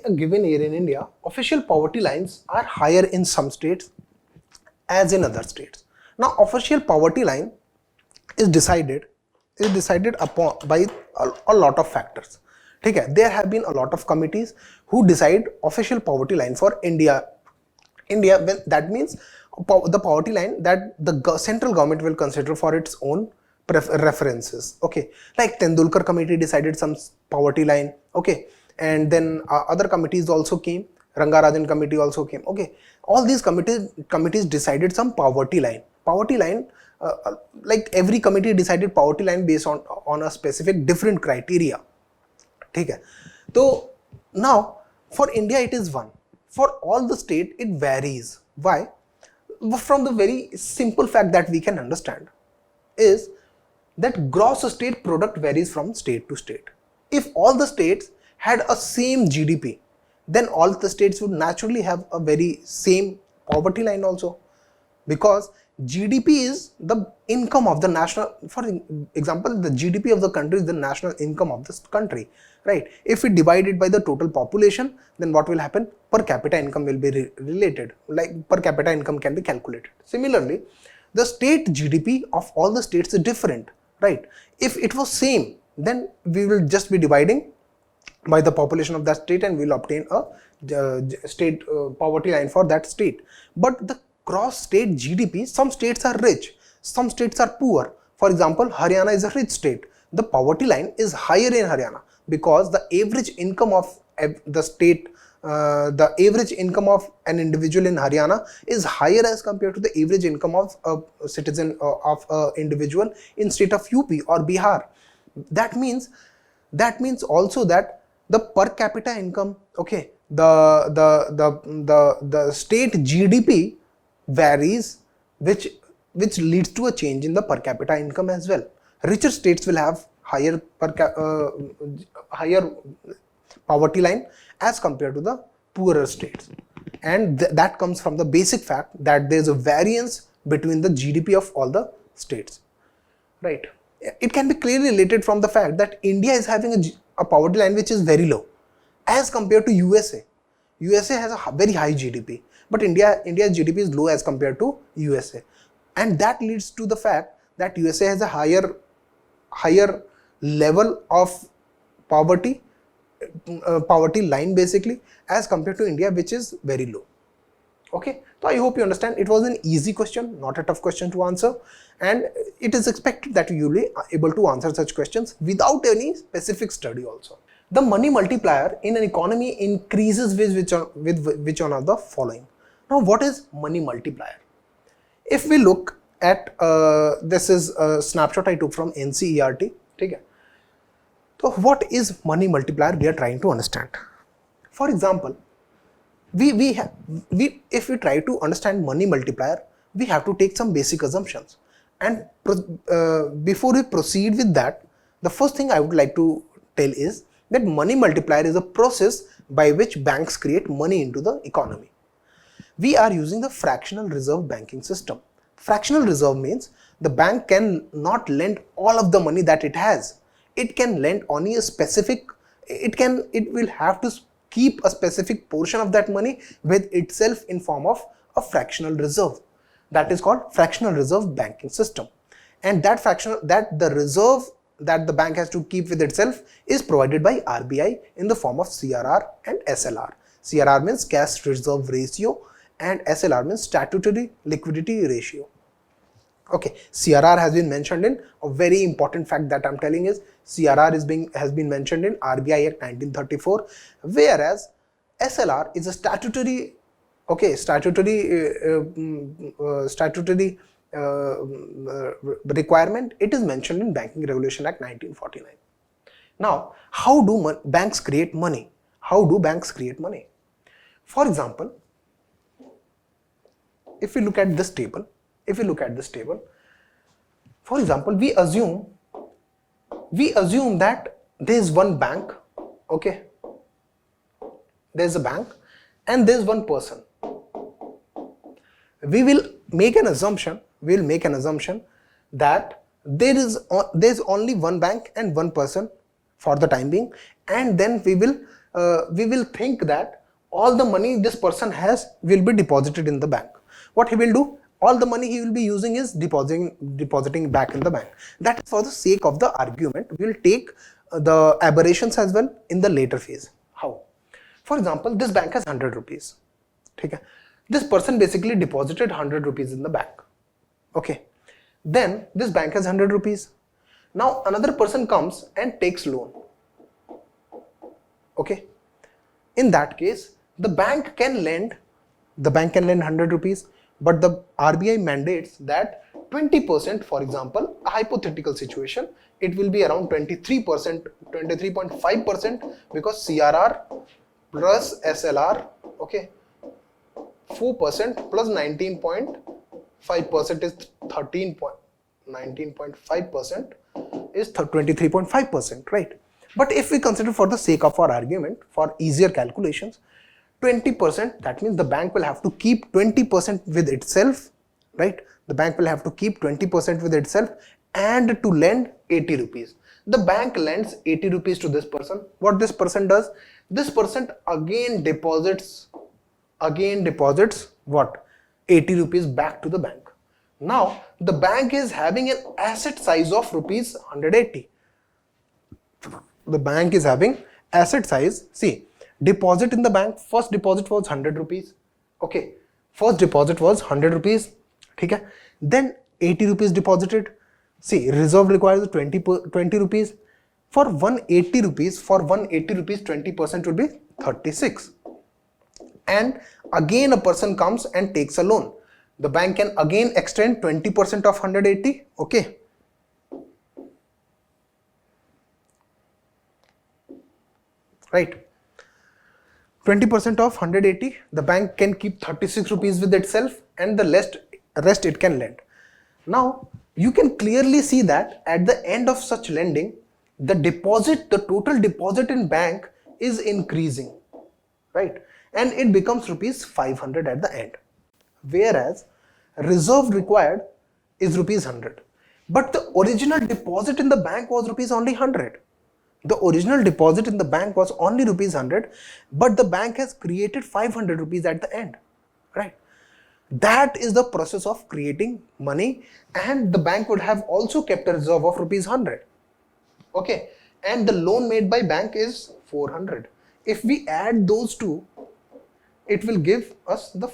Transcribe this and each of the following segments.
a given year in India, official poverty lines are higher in some states as in other states. Now, official poverty line is decided upon by a lot of factors. Okay, there have been a lot of committees who decide official poverty line for India. When that means the poverty line that the central government will consider for its own references. Okay, like Tendulkar committee decided some poverty line. Okay, and then other committees also came. Rangarajan committee also came. Okay, all these committees decided some poverty line. Like every committee decided poverty line based on a specific different criteria. Okay, so now for India it is one. For all the state it varies. Why? From the very simple fact that we can understand is that gross state product varies from state to state. If all the states had a same GDP, then all the states would naturally have a very same poverty line also, because GDP is the income of the national, for example, the GDP of the country is the national income of this country, right? If we divide it by the total population, then what will happen? Per capita income will be related, like per capita income can be calculated. Similarly, the state GDP of all the states is different, right? If it was same, then we will just be dividing by the population of that state and we will obtain a state poverty line for that state. But the cross state GDP, some states are rich, some states are poor. For example, Haryana is a rich state. The poverty line is higher in Haryana because the average income of the state, the average income of an individual in Haryana is higher as compared to the average income of a citizen of an individual in state of UP or Bihar. That means also that the per capita income, okay, the state GDP varies, which leads to a change in the per capita income as well. Richer states will have higher higher poverty line as compared to the poorer states, and that comes from the basic fact that there is a variance between the GDP of all the states, right? It can be clearly related from the fact that India is having a poverty line which is very low as compared to USA. USA has a very high GDP, but India's GDP is low as compared to USA, and that leads to the fact that USA has a higher level of poverty line basically as compared to India, which is very low. Okay, so I hope you understand. It was an easy question, not a tough question to answer, and it is expected that you will be able to answer such questions without any specific study also. The money multiplier in an economy increases with which one of the following. Now, what is money multiplier? If we look at this is a snapshot I took from NCERT. Okay. So, what is money multiplier? We are trying to understand. For example, if we try to understand money multiplier, we have to take some basic assumptions. And before we proceed with that, the first thing I would like to tell is that money multiplier is a process by which banks create money into the economy. We are using the fractional reserve banking system. Fractional reserve means the bank can not lend all of the money that it has. It can lend only a specific, it will have to keep a specific portion of that money with itself in form of a fractional reserve. That is called fractional reserve banking system. And the reserve that the bank has to keep with itself is provided by RBI in the form of CRR and SLR. CRR means cash reserve ratio and SLR means statutory liquidity ratio. Okay, CRR has been mentioned in a very important fact that I'm telling is CRR has been mentioned in RBI Act 1934, whereas SLR is a statutory requirement. It is mentioned in Banking Regulation Act 1949. Now, how do banks create money? How do banks create money? For example, if we look at this table, for example, we assume that there is one bank, okay, there's a bank and there's one person. We will make an assumption that there's only one bank and one person for the time being, and then we will we will think that all the money this person has will be deposited in the bank. What he will do? All the money he will be using is depositing back in the bank. That is for the sake of the argument. We will take the aberrations as well in the later phase. How? For example, this bank has 100 rupees. Okay. This person basically deposited 100 rupees in the bank. Okay. Then this bank has 100 rupees. Now another person comes and takes loan. Okay. In that case, the bank can lend 100 rupees, but the RBI mandates that 20%, for example, a hypothetical situation, it will be around 23%, 23.5%, because CRR plus SLR, okay, 4% plus 19.5% is 19.5% is 23.5%, right? But if we consider for the sake of our argument, for easier calculations, 20%, that means the bank will have to keep 20% with itself, right? The bank will have to keep 20% with itself and to lend 80 rupees. The bank lends 80 rupees to this person. What this person does? This person again deposits what? 80 rupees back to the bank. Now the bank is having an asset size of rupees 180. The bank is having asset size. See, deposit in the bank, first deposit was 100 rupees. Okay, first deposit was 100 rupees. Okay, then 80 rupees deposited. See, reserve requires 20 rupees. For 180 rupees, 20% will be 36. And again a person comes and takes a loan. The bank can again extend 20% of 180. Okay. Right. 20% of 180, the bank can keep 36 rupees with itself, and the rest it can lend. Now you can clearly see that at the end of such lending, the total deposit in bank is increasing, right? And it becomes rupees 500 at the end. Whereas reserve required is rupees 100. But the original deposit in the bank was rupees only 100. The original deposit in the bank was only rupees 100, but the bank has created 500 rupees at the end, right? That is the process of creating money, and the bank would have also kept a reserve of rupees 100. Okay, and the loan made by bank is 400. If we add those two, it will give us the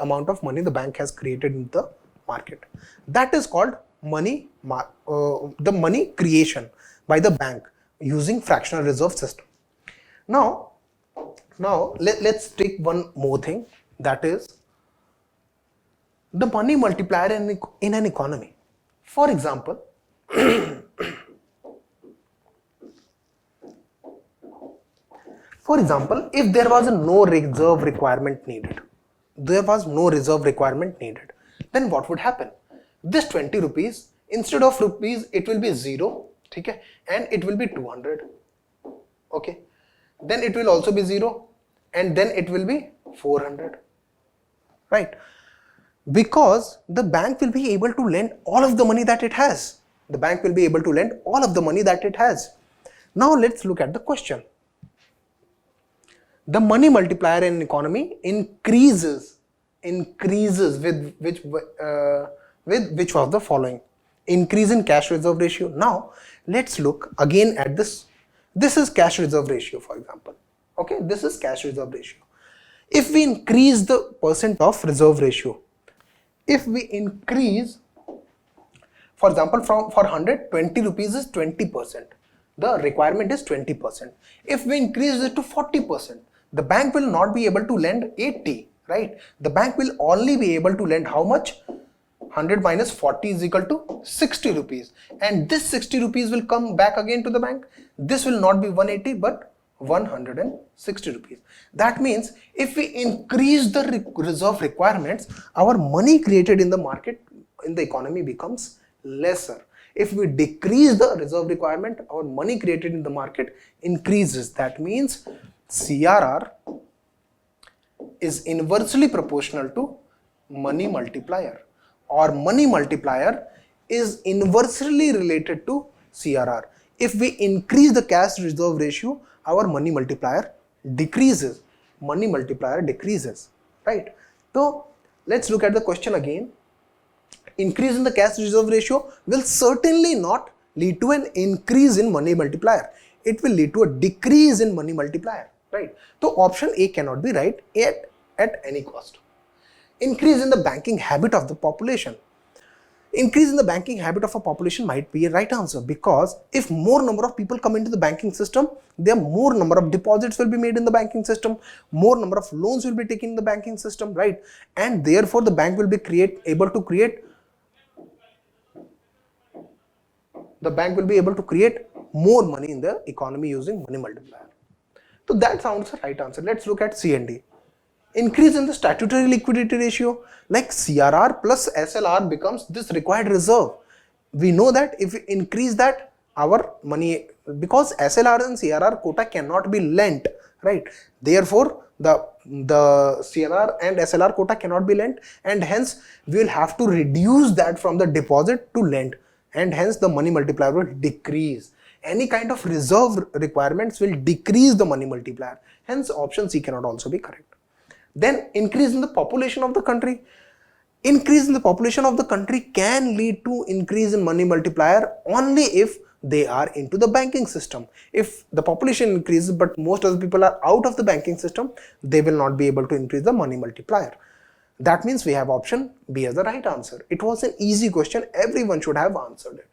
amount of money the bank has created in the market. That is called the money creation by the bank using fractional reserve system. Now let's take one more thing, that is the money multiplier in an economy. For example, if there was no reserve requirement needed, then what would happen? This 20 rupees, instead of rupees, it will be 0, okay, and it will be 200, okay, then it will also be 0, and then it will be 400, right? Because the bank will be able to lend all of the money that it has. Now let's look at the question. The money multiplier in an economy increases with which of the following? Increase in cash reserve ratio. Now let's look again at this. This is cash reserve ratio, for example. Okay, this is cash reserve ratio. If we increase the percent of reserve ratio, if we increase, for example, for 100, 20 rupees is 20%. The requirement is 20%. If we increase it to 40%, the bank will not be able to lend 80, right? The bank will only be able to lend how much? 100 minus 40 is equal to 60 rupees. And this 60 rupees will come back again to the bank. This will not be 180 but 160 rupees. That means if we increase the reserve requirements, our money created in the market, in the economy, becomes lesser. If we decrease the reserve requirement, our money created in the market increases. That means CRR is inversely proportional to money multiplier, or money multiplier is inversely related to CRR. If we increase the cash reserve ratio, our money multiplier decreases. Money multiplier decreases, right? So let's look at the question again. Increase in the cash reserve ratio will certainly not lead to an increase in money multiplier. It will lead to a decrease in money multiplier, right? So option A cannot be right at any cost. Increase in the banking habit of the population. Increase in the banking habit of a population might be a right answer, because if more number of people come into the banking system, there are more number of deposits will be made in the banking system, more number of loans will be taken in the banking system, right? And therefore the bank will be able to create more money in the economy using money multiplier. So that sounds the right answer. Let's look at C and D. Increase in the statutory liquidity ratio, like CRR plus SLR becomes this required reserve. We know that if we increase that, our money, because SLR and CRR quota cannot be lent, right? Therefore the CRR and SLR quota cannot be lent, and hence we will have to reduce that from the deposit to lend, and hence the money multiplier will decrease. Any kind of reserve requirements will decrease the money multiplier. Hence option C cannot also be correct. Then increase in the population of the country. Increase in the population of the country can lead to increase in money multiplier only if they are into the banking system. If the population increases but most of the people are out of the banking system, they will not be able to increase the money multiplier. That means we have option B as the right answer. It was an easy question. Everyone should have answered it.